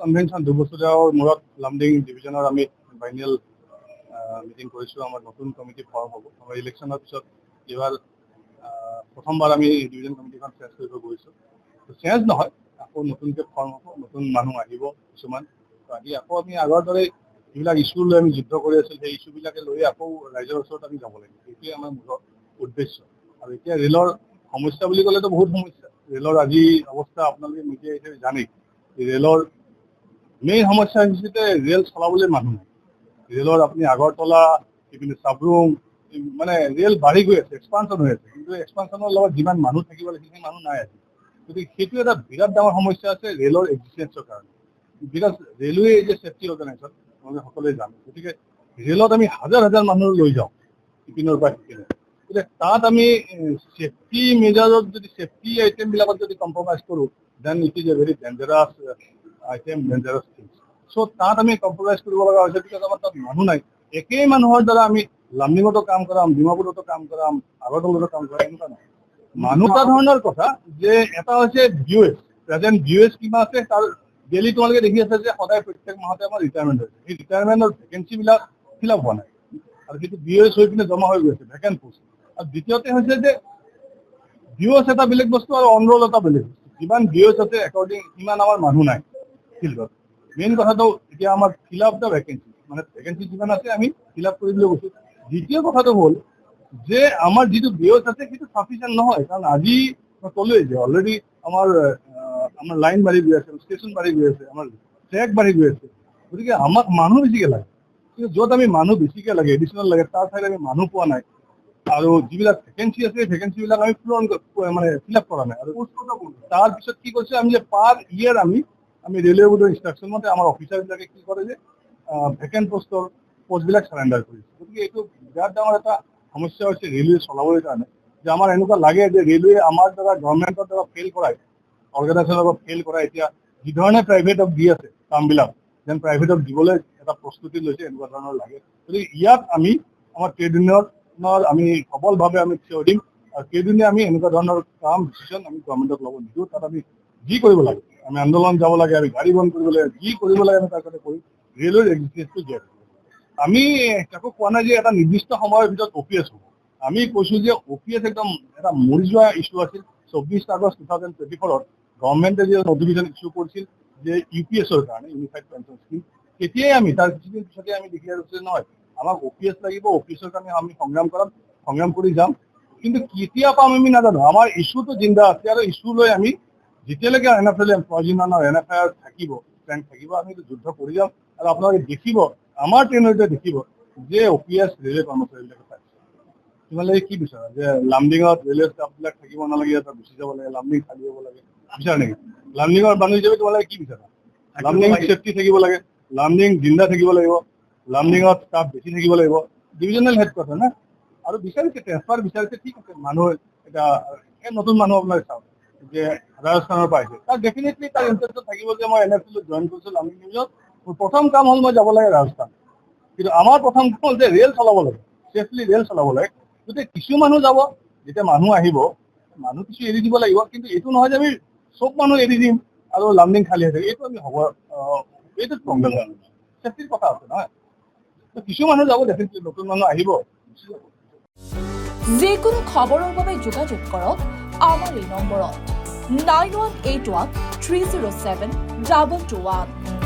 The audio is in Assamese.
কনভেনশ্যন 2 বছৰৰ মূৰত লামডিং ডিভিজনৰ আমি ফাইনেল মিটিং কৰিছোঁ। আমাৰ নতুন কমিটি ফৰ্ম হ'ব। আমাৰ ইলেকশ্যনৰ পিছত এইবাৰ প্ৰথমবাৰ আমি ডিভিজন কমিটিখন চেঞ্জ কৰিব গৈছোঁ। চেঞ্জ নহয়, আকৌ নতুনকৈ ফৰ্ম হ'ব, নতুন মানুহ আহিব কিছুমান। আহি আকৌ আমি আগৰ দৰে যিবিলাক ইছ্যু লৈ আমি যুদ্ধ কৰি আছিলোঁ, সেই ইছ্যুবিলাকে লৈ আকৌ ৰাইজৰ ওচৰত আমি যাব লাগিব। এইটোৱে আমাৰ মূল উদ্দেশ্য। আৰু এতিয়া ৰেলৰ সমস্যা বুলি ক'লেতো বহুত সমস্যা। ৰেলৰ আজি অৱস্থা আপোনালোকে নিজে জানেই। ৰেলৰ মেইন সমস্যা হৈছে ৰেল চলাবলৈ মানুহ নাই। ৰেলৰ আপুনি আগৰতলা ইপিনে চাবৰুম মানে ৰেল বাঢ়ি গৈ আছে, এক্সপানশ্যন হৈ আছে, কিন্তু এক্সপানশ্যনৰ লগত যিমান মানুহ থাকিব লাগে সেইখিনি মানুহ নাই আজি। গতিকে সেইটো এটা বিৰাট ডাঙৰ সমস্যা আছে ৰেলৰ এক্সিষ্টেঞ্চৰ কাৰণে। Because railway is a safety organisation, আপোনালোকে সকলোৱে জানে। গতিকে ৰেলত আমি হাজাৰ হাজাৰ মানুহ লৈ যাওঁ ইপিনৰ পৰা সিপিনে। গতিকে তাত আমি ছেফটি মেজাৰত যদি ছেফটি আইটেমবিলাকত যদি কম্প্ৰমাইজ কৰোঁ, then it is a very dangerous item, dangerous things. So' তাত আমি কম্প্ৰমাইজ কৰিব লগা হৈছে, বিকজ আমাৰ তাত মানুহ নাই। একেই মানুহৰ দ্বাৰা আমি লামডিঙতো কাম কৰাম, ডিমাপুৰতো কাম কৰাম, আগৰতলাতো কাম কৰাম, এনেকুৱা নহয়। মানুহ এটা ধৰণৰ কথা যে এটা হৈছে VOS, প্ৰেজেণ্ট VOS কিমান আছে তাৰ ডেইলি তোমালোকে দেখি আছে যে সদায় প্ৰত্যেক মাহতে আমাৰ ৰিটায়াৰমেণ্ট হৈছে। সেই ৰিটায়াৰমেণ্টৰ ভেকেঞ্চিবিলাক ফিল আপ হোৱা নাই, আৰু সেইটো VOS হৈ পিনে জমা হৈ গৈছে ভেকেণ্ট পোষ্ট। আৰু দ্বিতীয়তে হৈছে যে VOS এটা বেলেগ বস্তু আৰু অনৰোল এটা বেলেগ বস্তু। যিমান VOS আছে একৰ্ডিং সিমান আমাৰ মানুহ নাই ফিল্ডত। মেইন কথাটো এতিয়া আমাৰ ফিল আপ দ্য ভেকেঞ্চি, মানে ভেকেঞ্চি যিমান আছে আমি ফিল আপ কৰিবলৈ গৈছোঁ। দ্বিতীয় কথাটো হ'ল যে আমাৰ যিটো VOS আছে সেইটো চাফিচিয়েণ্ট নহয়। কাৰণ আজি মই ক'লোৱেই যে অলৰেডি আমাৰ লাইন বাঢ়ি গৈ আছে, ষ্টেচন বাঢ়ি গৈ আছে, আমাৰ ট্ৰেক বাঢ়ি গৈ আছে। গতিকে আমাক মানুহ বেছিকৈ লাগে, কিন্তু য'ত আমি মানুহ বেছিকৈ লাগে, এডিশ্যনেল লাগে, তাৰ ঠাইত আমি মানুহ পোৱা নাই। আৰু যিবিলাক ভেকেঞ্চি আছে সেই ভেকেঞ্চিবিলাক আমি মানে ফিল আপ কৰা নাই। আৰু তাৰপিছত কি কৰিছে, আমি যে পাৰ ইয়েৰ আমি ৰেলৱে বোৰ্ডৰ ইনষ্ট্ৰাকশ্যন মতে আমাৰ অফিচাৰবিলাকে কি কৰে যে ভেকেণ্ট পষ্টবিলাক চাৰেণ্ডাৰ কৰিছে। গতিকে এইটো বিৰাট ডাঙৰ এটা সমস্যা হৈছে ৰেলৱে চলাবৰ কাৰণে, যে আমাৰ এনেকুৱা লাগে যে ৰেলৱে আমাৰ দ্বাৰা গভৰ্ণমেণ্টৰ দ্বাৰা ফেইল কৰাই, অৰ্গেনাইজেশ্যনৰ পৰা ফেইল কৰাই এতিয়া যিধৰণে প্ৰাইভেটক দি আছে কামবিলাক, যেন প্ৰাইভেটক দিবলৈ এটা প্ৰস্তুতি লৈছে, এনেকুৱা ধৰণৰ লাগে। গতিকে ইয়াত আমি আমাৰ ট্ৰেড ইউনিয়নৰ আমি সবলভাৱে আমি থিয় দিম, আৰু ট্ৰেড ইউনিয়নে আমি এনেকুৱা ধৰণৰ কাম ডিচিশ্যন আমি গভৰ্ণমেণ্টক ল'ব নিদিওঁ। তাত আমি যি কৰিব লাগে, আমি আন্দোলন যাব লাগে, আমি গাড়ী বন্ধ কৰিব লাগে, যি কৰিব লাগে আমি তাৰ কাৰণে কৰিম। ৰেলৱেৰ এক্সিষ্টেঞ্চটো জীয়াই ৰাখিব। আমি কাকো কোৱা নাই যে এটা নিৰ্দিষ্ট সময়ৰ ভিতৰত OPS হ'ব। আমি কৈছোঁ যে OPS একদম এটা মৰি যোৱা ইছ্যু আছিল। 24 আগষ্ট 2024 গভৰ্ণমেণ্টে যে নটিফিকেশ্যন ইছ্যু কৰিছিল যে UPS-ৰ কাৰণে, ইউনিফাইড পেঞ্চন স্কিম, তেতিয়াই আমি তাৰ কিছুদিন পিছতে আমি ডিক্লেয়াৰ কৰিছোঁ নহয় আমাক OPS লাগিব, OPS-ৰ কাৰণে আমি সংগ্ৰাম কৰি যাম। কিন্তু কেতিয়া পাম আমি নাজানো। আমাৰ ইছ্যুটো জিন্দা আছে, আৰু ইছ্যু লৈ আমি যেতিয়ালৈকে NFL প্ৰয়োজনীয় NFIR থাকিব, ষ্ট্ৰেংথ থাকিব, আমি যুদ্ধ কৰি যাম। আৰু আপোনালোকে দেখিব, আমাৰ ট্ৰেইনতে দেখিব যে OPS ৰেলৱে কৰ্মচাৰীবিলাকে পাইছে। তোমালোকে কি বিচাৰা যে লামডিঙত ৰেলৱে ষ্টাফবিলাক থাকিব নালাগে, ইয়াৰ পৰা গুচি যাব লাগে, লামডিং খালী হ'ব লাগে, বিচাৰা নেকি? লামডিঙৰ মানুহ হিচাপে তোমালোকে কি বিচাৰা? লামডিং ছেফটি থাকিব লাগে, লামডিং জিন্দা থাকিব লাগিব, লামডিঙত ষ্টাফ বেছি থাকিব লাগিব, ডিভিজনেল হেডকোৱাৰ্টাৰ না। আৰু বিচাৰিছে ট্ৰেন্সফাৰ বিচাৰিছে, ঠিক আছে। মানুহ এটা নতুন মানুহ আপোনালোকে চাওক যে ৰাজস্থানৰ পৰা আহিছে, তাত ডেফিনেটলি তাৰ ইণ্টাৰেষ্ট থাকিব যে মই NFL জইন কৰিছোঁ লামডিং ডিভিজনত, মোৰ প্ৰথম কাম হ'ল মই যাব লাগে ৰাজস্থান। কিন্তু আমাৰ প্ৰথম কাম হ'ল যে ৰেল চলাব লাগে, ছেফলি ৰেল চলাব লাগে। গতিকে কিছু মানুহ যাব, যেতিয়া মানুহ আহিব মানুহ কিছু এৰি দিব লাগিব, কিন্তু এইটো নহয় যে আমি চব মানুহ এৰি দিম আৰু লামডিং খালী হৈ থাকে, এইটো আমি হ'ব এইটো প্ৰব্লেম হয়। ছেফটিৰ কথা আছে নহয়, কিছু মানুহ যাব, ডেফিনেটলি নতুন মানুহ আহিব। যিকোনো খবৰৰ বাবে যোগাযোগ কৰক আমাৰ এই নম্বৰত 9181 307 221।